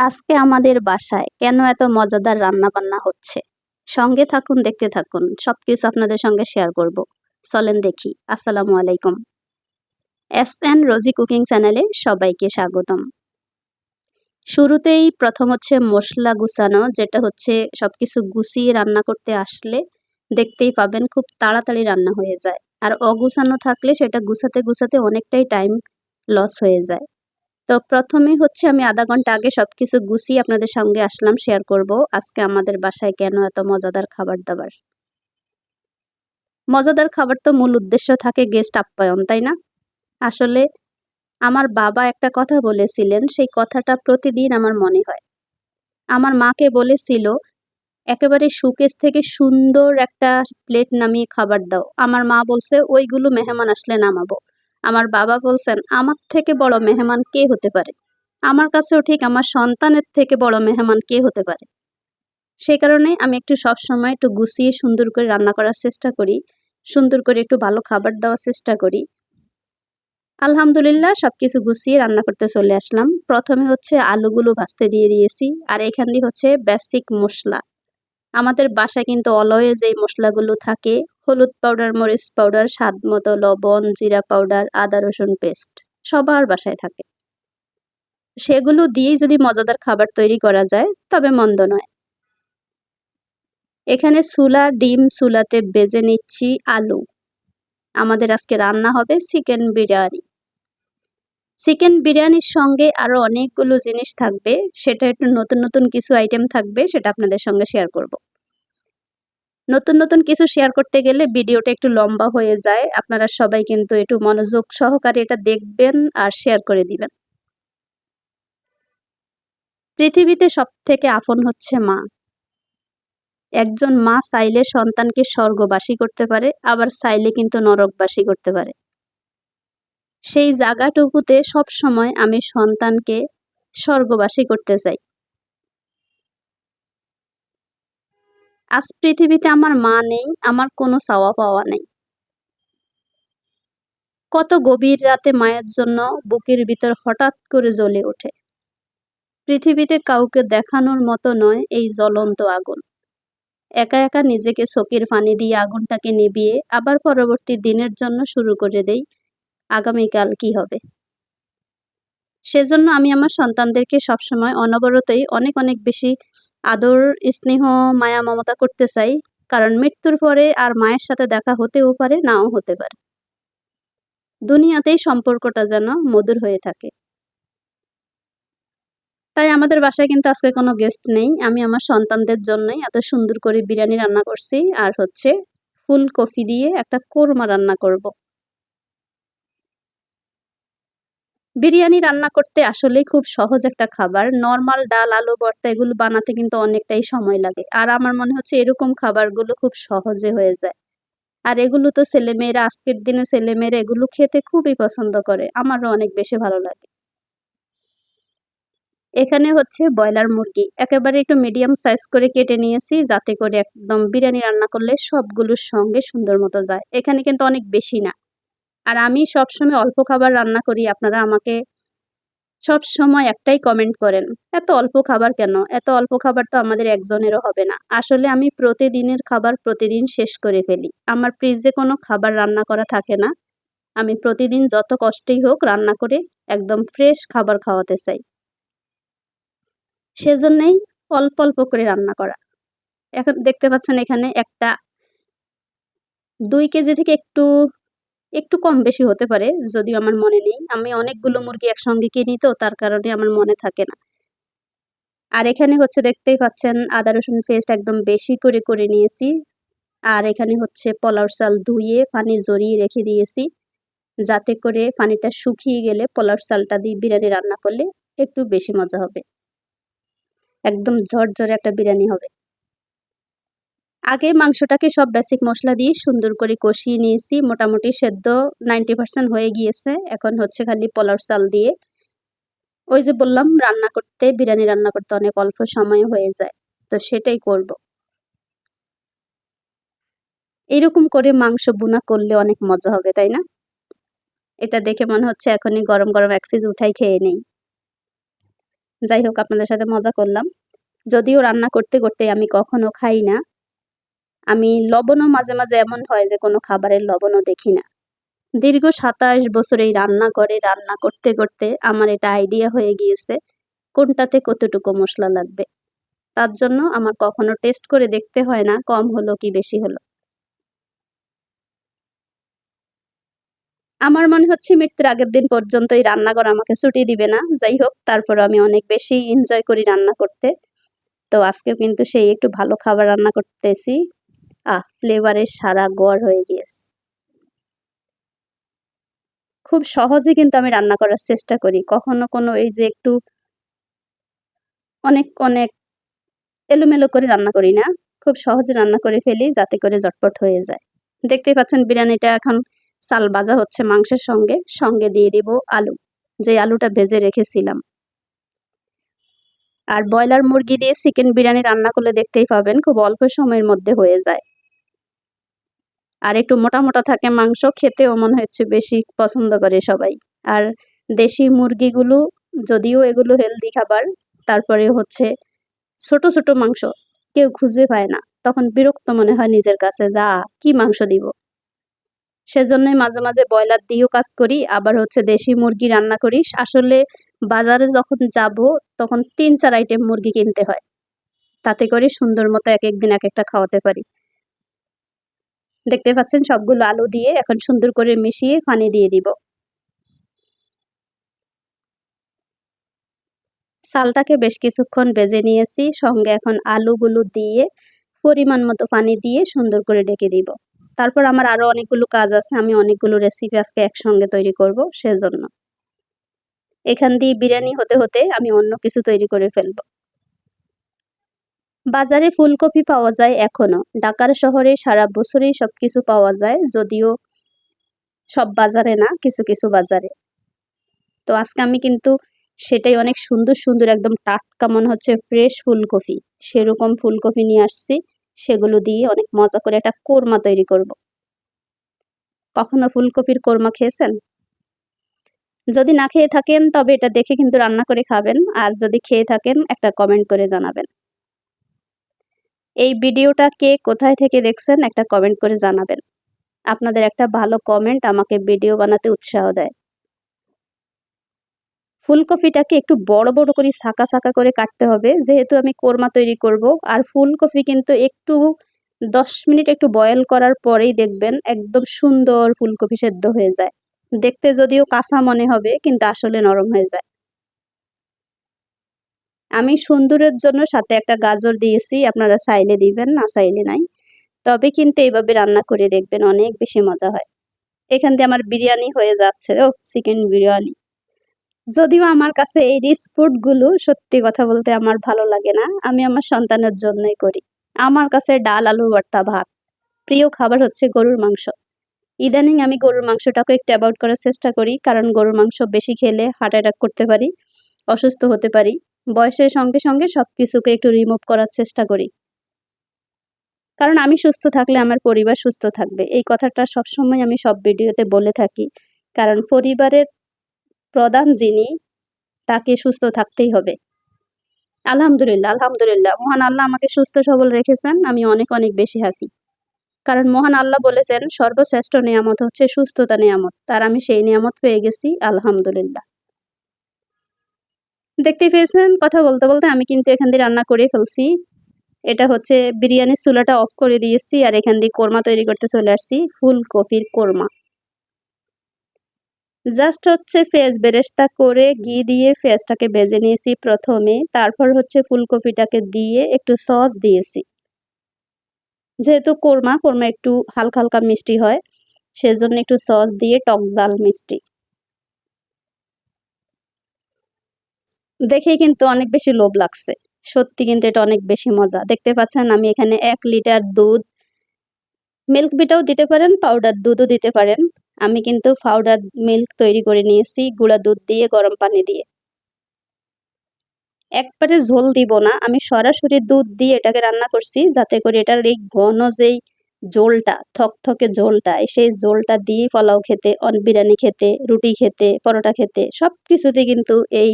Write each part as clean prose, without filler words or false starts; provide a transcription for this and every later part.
আজকে আমাদের বাসায় কেন এত মজাদার রান্না-বান্না হচ্ছে? সঙ্গে থাকুন, দেখতে থাকুন। সবকিছু আপনাদের সঙ্গে শেয়ার করব। চলেন দেখি। আসসালামু আলাইকুম। এসএন রোজি কুকিং চ্যানেলে সবাইকে স্বাগতম। শুরুতেই প্রথম হচ্ছে মসলা গুছানো, যেটা হচ্ছে সবকিছু গুছিয়ে রান্না করতে আসলে দেখতেই পাবেন খুব তাড়াতাড়ি রান্না হয়ে যায়। আর অগুছানো থাকলে সেটা গুছাতে অনেকটাই টাইম লস হয়ে যায়। তো প্রথমেই হচ্ছে আমি ০.৫ ঘন্টা আগে সবকিছু গুছিয়ে আপনাদের সঙ্গে আসলাম, শেয়ার করব আজকে আমাদের বাসায় কেন এত মজাদার খাবার-দাবার। মজাদার খাবার তো মূল উদ্দেশ্য থাকে গেস্ট আপ্যায়ন, তাই না? আসলে আমার বাবা একটা কথা বলেছিলেন, সেই কথাটা প্রতিদিন আমার মনে হয়। আমার মাকে বলেছিল, একেবারে শোকেস থেকে সুন্দর একটা প্লেট নামিয়ে খাবার দাও। আমার মা বলছে, ওইগুলো মেহমান আসলে নামাবো। আমার বাবা বলছেন, আমার থেকে বড় মেহমান কে হতে পারে? আমার কাছেও ঠিক আমার সন্তানের থেকে বড় মেহমান কে হতে পারে? সেই কারণে আমি একটু সবসময় একটু গুছিয়ে সুন্দর করে রান্না করার চেষ্টা করি। সুন্দর করে একটু ভালো খাবার দেওয়ার চেষ্টা করি। আলহামদুলিল্লাহ সবকিছু গুছিয়ে রান্না করতে চলে আসলাম। প্রথমে হচ্ছে আলুগুলো ভাজতে দিয়ে দিয়েছি। আর এখান দিয়ে হচ্ছে বেসিক মসলা। আমাদের বাসায় কিন্তু অলওয়েজ এই মসলাগুলো থাকে। হলুদ পাউডার, মরিচ পাউডার, স্বাদমতো লবণ, জিরা পাউডার, আদা রসুন পেস্ট সবার বাসায় থাকে। সেগুলো দিয়েই যদি মজাদার খাবার তৈরি করা যায় তবে মন্দ নয়। এখানে ডিম চুলাতে ভেজে নিচ্ছি আলু। আমাদের আজকে রান্না হবে চিকেন বিরিয়ানি। চিকেন বিরিয়ানির সঙ্গে আরো অনেকগুলো জিনিস থাকবে, সেটা একটু নতুন কিছু আইটেম থাকবে, সেটা আপনাদের সঙ্গে শেয়ার করব। নতুন কিছু শেয়ার করতে গেলে ভিডিওটা একটু লম্বা হয়ে যায়। আপনারা সবাই কিন্তু একটু মনোযোগ সহকারে এটা দেখবেন আর শেয়ার করে দিবেন। পৃথিবীতে সবথেকে আপন হচ্ছে মা। একজন মা চাইলে সন্তানকে স্বর্গবাসী করতে পারে, আবার চাইলে কিন্তু নরকবাসী করতে পারে। সেই জায়গাটুকুতে সবসময় আমি সন্তানকে স্বর্গবাসী করতে চাই। আজ পৃথিবীতে আমার মা নেই, আমার কোনো চাওয়া পাওয়া নেই। কত গভীর রাতে মায়ের জন্য বুকের ভিতর হঠাৎ করে জ্বলে ওঠে। পৃথিবীতে কাউকে দেখানোর মতো নয় এই জ্বলন্ত আগুন। একা নিজেকে চোখের পানি দিয়ে আগুনটাকে নিভিয়ে আবার পরবর্তী দিনের জন্য শুরু করে দেই, আগামীকাল কি হবে। সেজন্য আমি আমার সন্তানদেরকে সবসময় অনবরতই অনেক বেশি আদর, স্নেহ, মায়া মমতা করতে চাই। কারণ মৃত্যুর পরে আর মায়ের সাথে দেখা হতেও পারে, নাও হতে পারে। দুনিয়াতেই সম্পর্কটা যেন মধুর হয়ে থাকে। তাই আমাদের বাসায় কিন্তু আজকে কোনো গেস্ট নেই। আমি আমার সন্তানদের জন্যই এত সুন্দর করে বিরিয়ানি রান্না করছি। আর হচ্ছে ফুলকপি দিয়ে একটা কোরমা রান্না করব। বিরিয়ানি রান্না করতে আসলেই খুব সহজ একটা খাবার। নরমাল ডাল, আলু ভর্তা এগুলো বানাতে কিন্তু অনেকটাই সময় লাগে। আর আমার মনে হচ্ছে এরকম খাবারগুলো খুব সহজে হয়ে যায়। আর এগুলো তো ছেলেমেয়েরা, আজকের দিনে ছেলেমেয়েরা এগুলো খেতে খুবই পছন্দ করে। আমারও অনেক বেশি ভালো লাগে। এখানে হচ্ছে ব্রয়লার মুরগি। একেবারে একটু মিডিয়াম সাইজ করে কেটে নিয়েছি, যাতে করে একদম বিরিয়ানি রান্না করলে সবগুলোর সঙ্গে সুন্দর মতো যায়। এখানে কিন্তু অনেক বেশি না। আর আমি সবসময় অল্প খাবার রান্না করি। আপনারা আমাকে সবসময় একটাই কমেন্ট করেন, "এত অল্প খাবার কেন? এত অল্প খাবার তো আমাদের একজনেরও হবে না।" আসলে আমি প্রতিদিনের খাবার প্রতিদিন শেষ করে ফেলি। আমার ফ্রিজে কোনো খাবার রান্না করা থাকে না। আমি প্রতিদিন যত কষ্টেই হোক রান্না করে একদম ফ্রেশ খাবার খাওয়াতে চাই। সেজন্যই অল্প করে রান্না করা। এখন দেখতে পাচ্ছেন এখানে একটা ২ কেজি থেকে একটু কম বেশি হতে পারে, যদিও আমার মনে নেই। আমি অনেকগুলো মুরগি একসঙ্গে কিনি তো, তার কারণে আমার মনে থাকে না। আর এখানে হচ্ছে দেখতেই পাচ্ছেন আদা রসুন পেস্ট একদম বেশি করে নিয়েছি। আর এখানে হচ্ছে পোলাওর চাল ধুয়ে পানি ঝরিয়ে রেখে দিয়েছি, যাতে করে পানিটা শুকিয়ে গেলে পোলাওর চালটা দিয়ে বিরিয়ানি রান্না করলে একটু বেশি মজা হবে। একদম ঝরঝরে একটা বিরিয়ানি হবে। আগে মাংসটাকে সব বেসিক মসলা দিয়ে সুন্দর করে কষিয়ে নিয়েছি। মোটামুটি সেদ্ধ 90% হয়ে গিয়েছে। এখন হচ্ছে খালি পোলাওর চাল দিয়ে, ওই যে বললাম বিরিয়ানি রান্না করতে অনেক অল্প সময়ে হয়ে যায়। তো সেটাই করব। এরকম করে মাংস ভুনা করলে অনেক মজা হবে, তাই না? এটা দেখে মনে হচ্ছে এখনই গরম এক পিস উঠাই খেয়ে নেই। যাই হোক, আপনাদের সাথে মজা করলাম। যদিও রান্না করতে করতে আমি কখনো খাই না, আমি লবণও মাঝে মাঝে এমন হয় যে কোনো খাবারের লবণও দেখি না। দীর্ঘ ২৭ বছর এই রান্নাঘরে রান্না করতে করতে আমার এটা আইডিয়া হয়ে গিয়েছে কোনটাতে কতটুকু মশলা লাগবে। তার জন্য আমার কখনো টেস্ট করে দেখতে হয় না কম হলো কি বেশি হলো। আমার মনে হচ্ছে মৃত্যুর আগের দিন পর্যন্ত এই রান্নাঘর আমাকে ছুটি দিবে না। যাই হোক, তারপরও আমি অনেক বেশি এনজয় করি রান্না করতে। তো আজকেও কিন্তু সেই একটু ভালো খাবার রান্না করতেছি। ফ্লেভারের সারা ঘর হয়ে গিয়েছে। খুব সহজে কিন্তু আমি রান্না করার চেষ্টা করি। কখনো কোনো এই যে একটু অনেক এলোমেলো করে রান্না করি না। খুব সহজে রান্না করে ফেলি যাতে করে ঝটপট হয়ে যায়। দেখতেই পাচ্ছেন বিরিয়ানিটা এখন চাল ভাজা হচ্ছে মাংসের সঙ্গে, সঙ্গে দিয়ে দিব আলু, যে আলুটা ভেজে রেখেছিলাম। আর ব্রয়লার মুরগি দিয়ে চিকেন বিরিয়ানি রান্না করলে দেখতেই পাবেন খুব অল্প সময়ের মধ্যে হয়ে যায়। আর একটু মোটা মোটা থাকে মাংস, খেতেও মনে হচ্ছে বেশি পছন্দ করে সবাই। আর দেশি মুরগিগুলো যদিও এগুলো হেলদি খাবার, তারপরে হচ্ছে ছোট ছোট মাংস কেউ খুঁজে পায় না, তখন বিরক্ত মনে হয় নিজের কাছে, যা কি মাংস দিব। সেজন্যই মাঝে মাঝে ব্রয়লার দিয়েও কাজ করি, আবার হচ্ছে দেশি মুরগি রান্না করি। আসলে বাজারে যখন যাব তখন ৩-৪ আইটেম মুরগি কিনতে হয়, তাতে করে সুন্দর মতো এক এক দিন এক একটা খাওয়াতে পারি। দেখতে পাচ্ছেন সবগুলো আলু দিয়ে এখন সুন্দর করে মিশিয়ে পানি দিয়ে দিব। চালটাকে বেশ কিছুক্ষণ ভেজে নিয়েছি, সঙ্গে এখন আলুগুলো দিয়ে পরিমাণ মতো পানি দিয়ে সুন্দর করে ঢেকে দিব। তারপর আমার আরো অনেকগুলো কাজ আছে, আমি অনেকগুলো রেসিপি আজকে একসঙ্গে তৈরি করব, সেজন্য এখান দিয়ে বিরিয়ানি হতে হতে আমি অন্য কিছু তৈরি করে ফেলব। বাজারে ফুলকপি পাওয়া যায় এখনো, ঢাকার শহরে সারা বছরই সবকিছু পাওয়া যায়, যদিও সব বাজারে না, কিছু কিছু বাজারে। তো আজকে আমি কিন্তু সেটাই অনেক সুন্দর সুন্দর একদম টাটকা মনে হচ্ছে ফ্রেশ ফুলকপি, সেরকম ফুলকপি নিয়ে আসছি। সেগুলো দিয়ে অনেক মজা করে একটা কোরমা তৈরি করব। কখনো ফুলকপির কোরমা খেয়েছেন? যদি না খেয়ে থাকেন তবে এটা দেখে কিন্তু রান্না করে খাবেন, আর যদি খেয়ে থাকেন একটা কমেন্ট করে জানাবেন। এই ভিডিওটা কে কোথায় থেকে দেখছেন একটা কমেন্ট করে জানাবেন। আপনাদের একটা ভালো কমেন্ট আমাকে ভিডিও বানাতে উৎসাহ দেয়। ফুলকপিটাকে একটু বড় বড় করে ছাকা ছাকা করে কাটতে হবে, যেহেতু আমি কোরমা তৈরি করব। আর ফুলকপি কিন্তু একটু 10 মিনিট একটু বয়েল করার পরেই দেখবেন একদম সুন্দর ফুলকপি সেদ্ধ হয়ে যায়। দেখতে যদিও কাঁচা মনে হবে কিন্তু আসলে নরম হয়ে যায়। আমি সুন্দরের জন্য সাথে একটা গাজর দিয়েছি, আপনারা চাইলে দিবেন, না চাইলে নাই। তবে কিন্তু এইভাবে রান্না করে দেখবেন অনেক বেশি মজা হয়। এখান দিয়ে আমার বিরিয়ানি হয়ে যাচ্ছে, চিকেন বিরিয়ানি। যদিও আমার কাছে এই রিচ ফুড গুলো সত্যি কথা বলতে আমার ভালো লাগে না, আমি আমার সন্তানের জন্যই করি। আমার কাছে ডাল আলু ভর্তা ভাত, প্রিয় খাবার হচ্ছে গরুর মাংস। ইদানিং আমি গরুর মাংসটাকে একটু অ্যাভয়েড করার চেষ্টা করি, কারণ গরুর মাংস বেশি খেলে হার্ট অ্যাটাক করতে পারি, অসুস্থ হতে পারি। বয়সের সঙ্গে সঙ্গে সবকিছুকে একটু রিমুভ করার চেষ্টা করি, কারণ আমি সুস্থ থাকলে আমার পরিবার সুস্থ থাকবে। এই কথাটা সবসময় আমি সব ভিডিওতে বলে থাকি, কারণ পরিবারের প্রধান যিনি, তাকে সুস্থ থাকতেই হবে। আলহামদুলিল্লাহ, আলহামদুলিল্লাহ, মহান আল্লাহ আমাকে সুস্থ সবল রেখেছেন, আমি অনেক অনেক বেশি হ্যাপি। কারণ মহান আল্লাহ বলেছেন সর্বশ্রেষ্ঠ নিয়ামত হচ্ছে সুস্থতা নিয়ামত, আর আমি সেই নিয়ামত পেয়ে গেছি, আলহামদুলিল্লাহ। দেখতে পেয়েছেন কথা বলতে বলতে আমি কিন্তু এখান দিয়ে রান্না করে ফেলছি। এটা হচ্ছে বিরিয়ানির চুলাটা অফ করে দিয়েছি, আর এখান দিয়ে কোরমা তৈরি করতে চলে আসছি, ফুলকপির কোরমা। জাস্ট হচ্ছে পেঁয়াজ বেরেস্তা করে ঘি দিয়ে পেঁয়াজটাকে ভেজে নিয়েছি প্রথমে, তারপর হচ্ছে ফুলকপিটাকে দিয়ে একটু সস দিয়েছি। যেহেতু কোরমা কোরমা একটু হালকা হালকা মিষ্টি হয়, সেজন্য একটু সস দিয়ে টক ঝাল মিষ্টি। দেখেই কিন্তু অনেক বেশি লোভ লাগছে, সত্যি কিন্তু এটা অনেক বেশি মজা। দেখতে পাচ্ছেন আমি এখানে 1 লিটার দুধ, মিল্ক বিটাও দিতে পারেন, পাউডার দুধও দিতে পারেন। আমি কিন্তু পাউডার মিল্ক তৈরি করে নিয়েছি গুঁড়া দুধ দিয়ে গরম পানি দিয়ে। একবারে ঝোল দিব না, আমি সরাসরি দুধ দিয়ে এটাকে রান্না করছি, যাতে করে এটার এই ঘন যেই ঝোলটা, থকথকে ঝোলটা, সেই ঝোলটা দিয়ে পোলাও খেতে, বিরিয়ানি খেতে, রুটি খেতে, পরোটা খেতে সব কিছুতে কিন্তু এই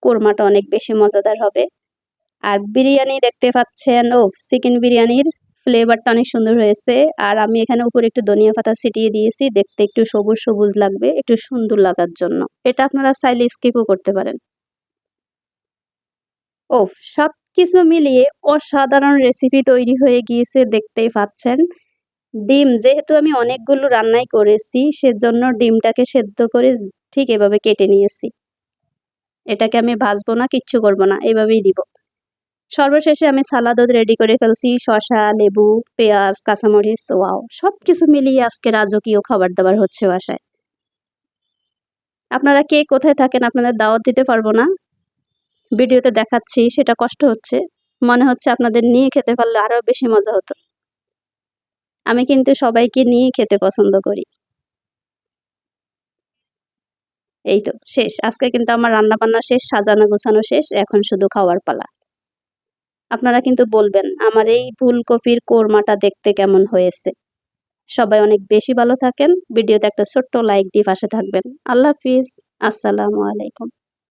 কোরমাটা অনেক বেশি মজাদার হবে। আর বিরিয়ানি দেখতে পাচ্ছেন, চিকেন বিরিয়ানির ফ্লেভারটা অনেক সুন্দর হয়েছে। আর আমি এখানে উপরে একটু ধনিয়া পাতা ছিটিয়ে দিয়েছি, দেখতে একটু সবুজ সবুজ লাগবে, একটু সুন্দর লাগার জন্য। এটা আপনারা চাইলে স্কিপও করতে পারেন। সবকিছু মিলিয়ে অসাধারণ রেসিপি তৈরি হয়ে গিয়েছে, দেখতেই পাচ্ছেন। ডিম যেহেতু আমি অনেকগুলো রান্নাই করেছি, সেজন্য ডিমটাকে সেদ্ধ করে ঠিক এভাবে কেটে নিয়েছি। এটাকে আমি ভাজবো না, কিচ্ছু করব না, এভাবেই দিব। সর্বশেষে আমি সালাদও রেডি করে ফেলছি, শসা, লেবু, পেঁয়াজ, কাঁচামরিচ। ওয়াও, সবকিছু মিলিয়ে আজকে রাজকীয় খাবার দাবার হচ্ছে বাসায়। আপনারা কে কোথায় থাকেন, আপনাদের দাওয়াত দিতে পারবো না, ভিডিওতে দেখাচ্ছি, সেটা কষ্ট হচ্ছে। মনে হচ্ছে আপনাদের নিয়ে খেতে পারলে আরো বেশি মজা হতো। আমি কিন্তু সবাইকে নিয়ে খেতে পছন্দ করি। এই তো শেষ, আজকে কিন্তু আমার রান্না বান্না শেষ, সাজানো গোছানো শেষ, এখন শুধু খাওয়ার পালা। আপনারা কিন্তু বলবেন আমার এই ফুলকপির কোরমাটা দেখতে কেমন হয়েছে। সবাই অনেক বেশি ভালো থাকেন, ভিডিওতে একটা ছোট্ট লাইক দিয়ে পাশে থাকবেন। আল্লাহ হাফিজ, আসসালামু আলাইকুম।